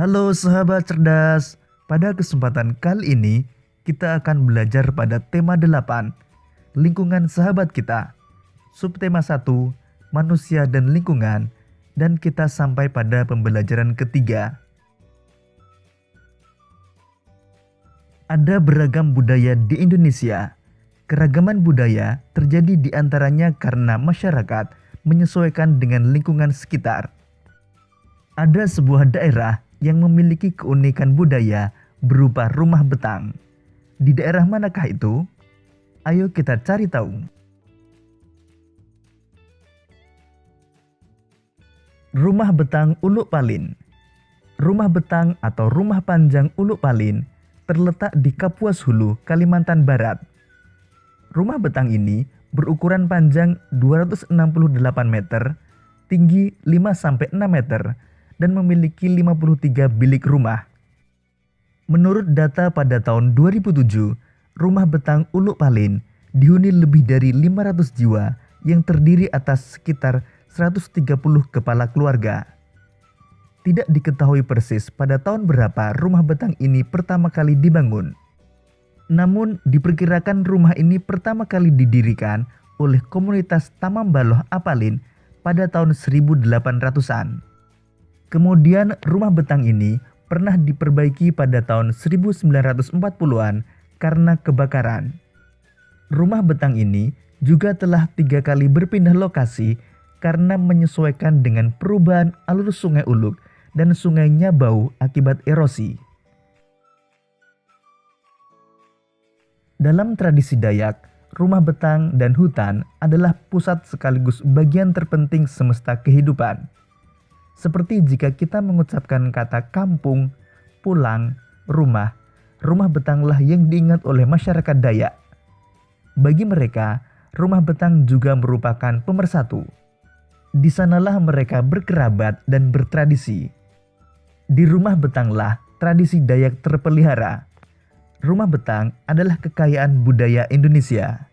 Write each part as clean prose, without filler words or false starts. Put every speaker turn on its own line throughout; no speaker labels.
Halo sahabat cerdas, pada kesempatan kali ini kita akan belajar pada tema 8, lingkungan sahabat kita. Subtema 1, manusia dan lingkungan, dan kita sampai pada pembelajaran ketiga. Ada beragam budaya di Indonesia. Keragaman budaya terjadi di antaranya karena masyarakat menyesuaikan dengan lingkungan sekitar. Ada sebuah daerah yang memiliki keunikan budaya berupa rumah betang. Di daerah manakah itu? Ayo kita cari tahu. Rumah betang Uluk Palin. Rumah betang atau rumah panjang Uluk Palin terletak di Kapuas Hulu, Kalimantan Barat. Rumah betang ini berukuran panjang 268 meter, tinggi 5-6 meter, dan memiliki 53 bilik rumah. Menurut data pada tahun 2007, rumah betang Uluk Palin dihuni lebih dari 500 jiwa yang terdiri atas sekitar 130 kepala keluarga. Tidak diketahui persis pada tahun berapa rumah betang ini pertama kali dibangun. Namun diperkirakan rumah ini pertama kali didirikan oleh komunitas Tamambaloh Apalin pada tahun 1800-an. Kemudian rumah betang ini pernah diperbaiki pada tahun 1940-an karena kebakaran. Rumah betang ini juga telah 3 kali berpindah lokasi karena menyesuaikan dengan perubahan alur sungai Uluk dan sungai Nyabau akibat erosi. Dalam tradisi Dayak, rumah betang dan hutan adalah pusat sekaligus bagian terpenting semesta kehidupan. Seperti jika kita mengucapkan kata kampung, pulang, rumah betanglah yang diingat oleh masyarakat Dayak. Bagi mereka, rumah betang juga merupakan pemersatu. Di sanalah mereka berkerabat dan bertradisi. Di rumah betanglah tradisi Dayak terpelihara. Rumah betang adalah kekayaan budaya Indonesia.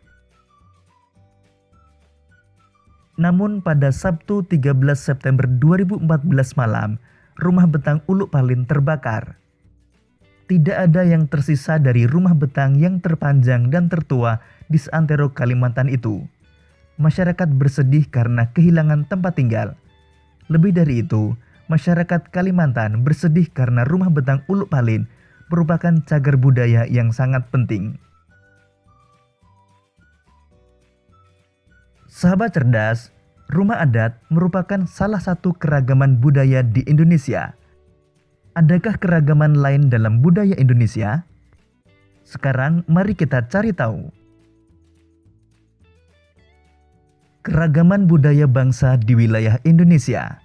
Namun pada Sabtu 13 September 2014 malam, rumah betang Uluk Palin terbakar. Tidak ada yang tersisa dari rumah betang yang terpanjang dan tertua di seantero Kalimantan itu. Masyarakat bersedih karena kehilangan tempat tinggal. Lebih dari itu, masyarakat Kalimantan bersedih karena rumah betang Uluk Palin merupakan cagar budaya yang sangat penting. Sahabat cerdas, rumah adat merupakan salah satu keragaman budaya di Indonesia. Adakah keragaman lain dalam budaya Indonesia? Sekarang mari kita cari tahu. Keragaman budaya bangsa di wilayah Indonesia.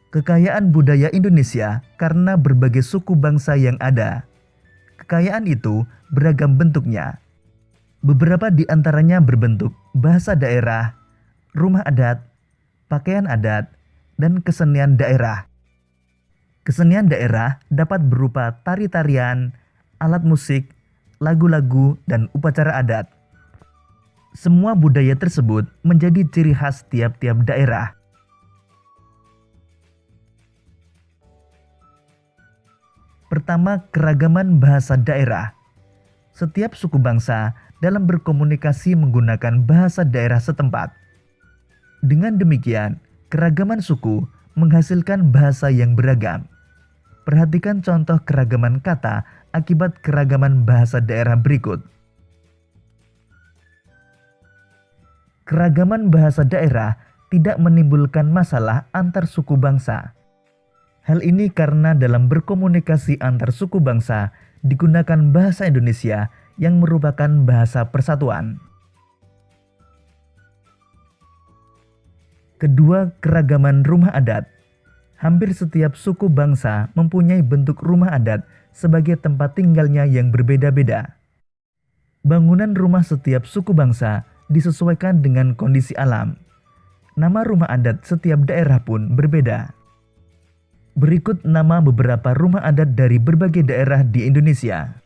Kekayaan budaya Indonesia karena berbagai suku bangsa yang ada. Kekayaan itu beragam bentuknya. Beberapa di antaranya berbentuk bahasa daerah, rumah adat, pakaian adat, dan kesenian daerah. Kesenian daerah dapat berupa tari-tarian, alat musik, lagu-lagu, dan upacara adat. Semua budaya tersebut menjadi ciri khas tiap-tiap daerah. Pertama, keragaman bahasa daerah. Setiap suku bangsa dalam berkomunikasi menggunakan bahasa daerah setempat. Dengan demikian, keragaman suku menghasilkan bahasa yang beragam. Perhatikan contoh keragaman kata akibat keragaman bahasa daerah berikut. Keragaman bahasa daerah tidak menimbulkan masalah antar suku bangsa. Hal ini karena dalam berkomunikasi antar suku bangsa digunakan bahasa Indonesia yang merupakan bahasa persatuan. Kedua, keragaman rumah adat. Hampir setiap suku bangsa mempunyai bentuk rumah adat sebagai tempat tinggalnya yang berbeda-beda. Bangunan rumah setiap suku bangsa disesuaikan dengan kondisi alam. Nama rumah adat setiap daerah pun berbeda. Berikut nama beberapa rumah adat dari berbagai daerah di Indonesia.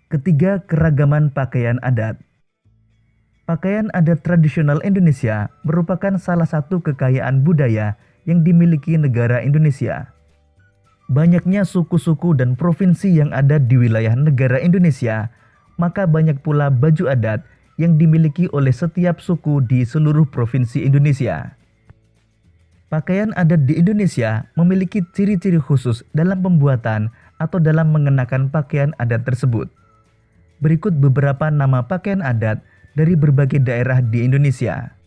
Ketiga, keragaman pakaian adat. Pakaian adat tradisional Indonesia merupakan salah satu kekayaan budaya yang dimiliki negara Indonesia. Banyaknya suku-suku dan provinsi yang ada di wilayah negara Indonesia, maka banyak pula baju adat yang dimiliki oleh setiap suku di seluruh provinsi Indonesia. Pakaian adat di Indonesia memiliki ciri-ciri khusus dalam pembuatan atau dalam mengenakan pakaian adat tersebut. Berikut beberapa nama pakaian adat dari berbagai daerah di Indonesia.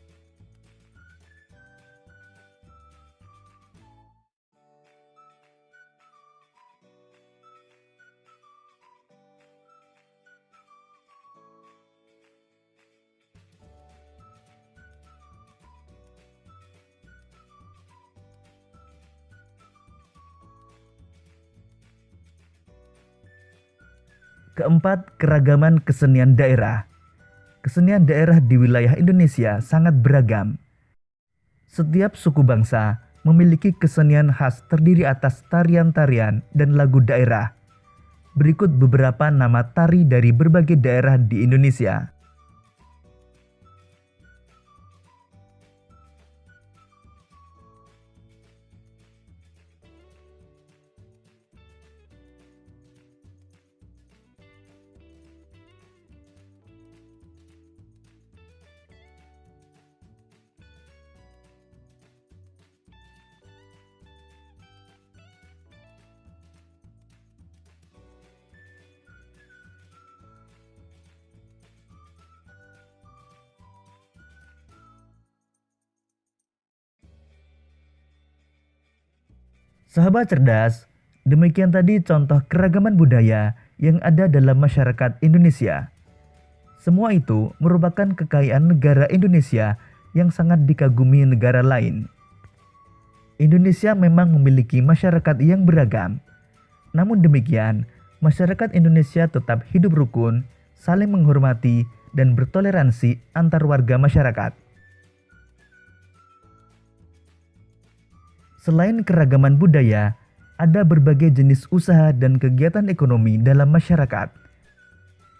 Keempat, keragaman kesenian daerah. Kesenian daerah di wilayah Indonesia sangat beragam. Setiap suku bangsa memiliki kesenian khas terdiri atas tarian-tarian dan lagu daerah. Berikut beberapa nama tari dari berbagai daerah di Indonesia. Sahabat cerdas, demikian tadi contoh keragaman budaya yang ada dalam masyarakat Indonesia. Semua itu merupakan kekayaan negara Indonesia yang sangat dikagumi negara lain. Indonesia memang memiliki masyarakat yang beragam. Namun demikian, masyarakat Indonesia tetap hidup rukun, saling menghormati, dan bertoleransi antar warga masyarakat. Selain keragaman budaya, ada berbagai jenis usaha dan kegiatan ekonomi dalam masyarakat.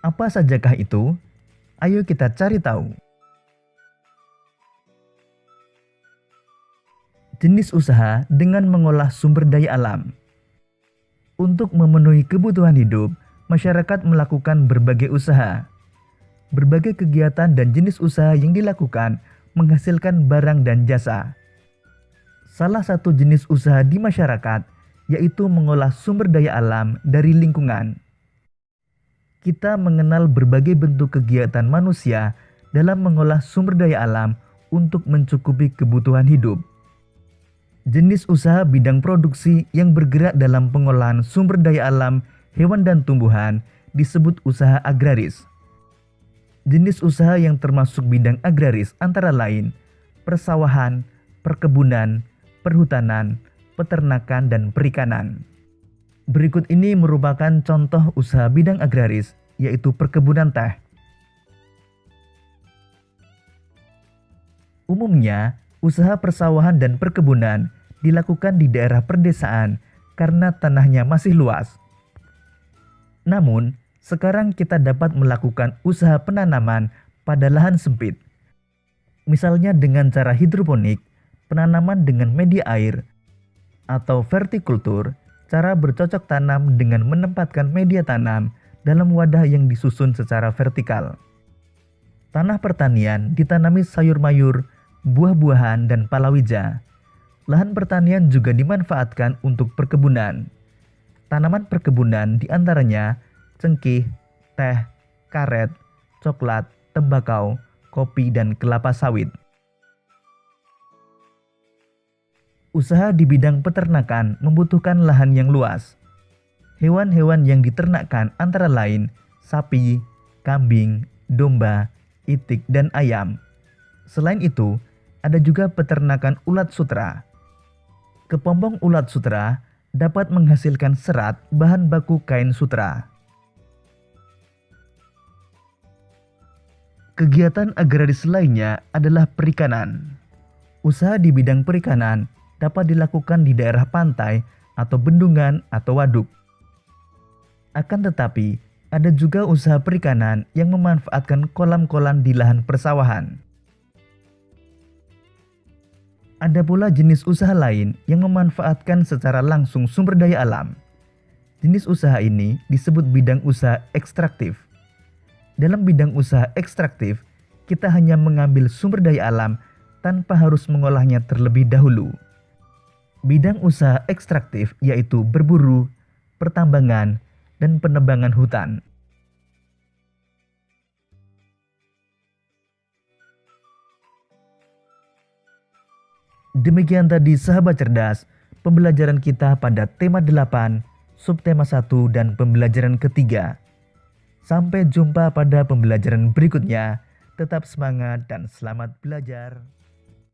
Apa sajakah itu? Ayo kita cari tahu. Jenis usaha dengan mengolah sumber daya alam. Untuk memenuhi kebutuhan hidup, masyarakat melakukan berbagai usaha. Berbagai kegiatan dan jenis usaha yang dilakukan menghasilkan barang dan jasa. Salah satu jenis usaha di masyarakat yaitu mengolah sumber daya alam dari lingkungan. Kita mengenal berbagai bentuk kegiatan manusia dalam mengolah sumber daya alam untuk mencukupi kebutuhan hidup. Jenis usaha bidang produksi yang bergerak dalam pengolahan sumber daya alam, hewan dan tumbuhan disebut usaha agraris. Jenis usaha yang termasuk bidang agraris antara lain persawahan, perkebunan, perhutanan, peternakan, dan perikanan. Berikut ini merupakan contoh usaha bidang agraris, yaitu perkebunan teh. Umumnya, usaha persawahan dan perkebunan dilakukan di daerah perdesaan karena tanahnya masih luas. Namun, sekarang kita dapat melakukan usaha penanaman pada lahan sempit. Misalnya dengan cara hidroponik, penanaman dengan media air, atau vertikultur, cara bercocok tanam dengan menempatkan media tanam dalam wadah yang disusun secara vertikal. Tanah pertanian ditanami sayur mayur, buah-buahan, dan palawija. Lahan pertanian juga dimanfaatkan untuk perkebunan. Tanaman perkebunan diantaranya cengkih, teh, karet, coklat, tembakau, kopi, dan kelapa sawit. Usaha di bidang peternakan membutuhkan lahan yang luas. Hewan-hewan yang diternakkan antara lain sapi, kambing, domba, itik, dan ayam. Selain itu, ada juga peternakan ulat sutra. Kepompong ulat sutra dapat menghasilkan serat bahan baku kain sutra. Kegiatan agraris lainnya adalah perikanan. Usaha di bidang perikanan dapat dilakukan di daerah pantai atau bendungan atau waduk. Akan tetapi, Ada juga usaha perikanan yang memanfaatkan kolam-kolam di lahan persawahan. Ada pula jenis usaha lain yang memanfaatkan secara langsung sumber daya alam. Jenis usaha ini disebut bidang usaha ekstraktif. Dalam bidang usaha ekstraktif, kita hanya mengambil sumber daya alam tanpa harus mengolahnya terlebih dahulu. Bidang usaha ekstraktif yaitu berburu, pertambangan, dan penebangan hutan. Demikian tadi sahabat cerdas, pembelajaran kita pada tema 8, subtema 1 dan pembelajaran ketiga. Sampai jumpa pada pembelajaran berikutnya. Tetap semangat dan selamat belajar.